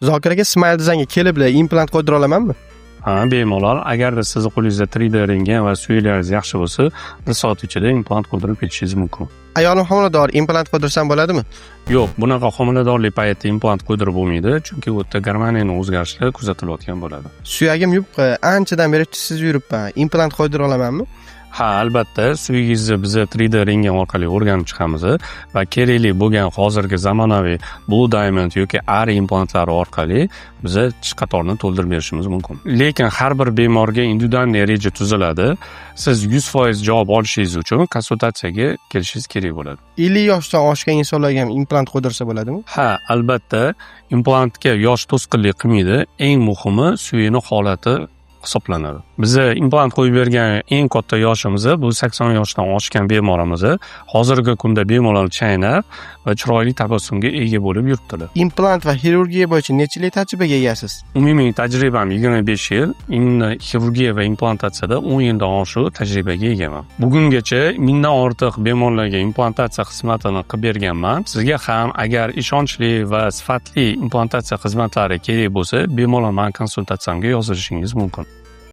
Zokir aka, Smile Designga kelib implant qo'ydira olamanmi? Ha, bemalol. Agarda sizni qo'lingizda 3D rentgen va suyuklaringiz yaxshi bo'lsa, 1 soat ichida implant qo'ydirib ketishingiz mumkin. Ayolim homilador, implant qo'ydirsam bo'ladimi? Yo'q, bunaqa homiladorlik paytida implant qo'ydirib bo'lmaydi, chunki u yerda gormonal o'zgarishlar kuzatilayotgan bo'ladi. Suyagim yupqa, anchadan beri tishsiz yuribman. Implant qo'ydira olamanmi? Ha, albatta, suyangizni biz 3D rentgen orqali o'rganib chiqamiz va kerakli bo'lgan hozirgi zamonaviy Blue Diamond yoki ARI implantlari orqali biz tish qatorni to'ldirib berishimiz mumkin. Lekin har bir bemorga individual reja tuziladi. Siz 100% javob olishingiz uchun konsultatsiyaga kelishingiz kerak bo'ladi. 50 yoshdan oshgan insonlarga ham implant qo'ydirsa bo'ladimi? Ha, albatta, implantga yosh to'sqinlik qilmaydi. Eng muhimi suyini holati hisoblanadi. Biz implant qo'yib bergan eng katta yoshimiz bu 80 yoshdan oshgan bemorimiz hozirgi kunda bemalol chaynab va chiroyli tabassumga ega bo'lib yuribdilar. Implant va xirurgiya bo'yicha necha yil tajribaga egasiz? Umumiy tajribam 25 yil. Xirurgiya va implantatsiyada 10 yildan oshiq tajribaga egaman. Bugungacha 1000 dan ortiq bemorlarga implantatsiya xizmatini qilib berganman. Sizga ham agar ishonchli va sifatli implantatsiya xizmatlari kerak bo'lsa, bemalol men konsultatsiyamga yozilishingiz mumkin.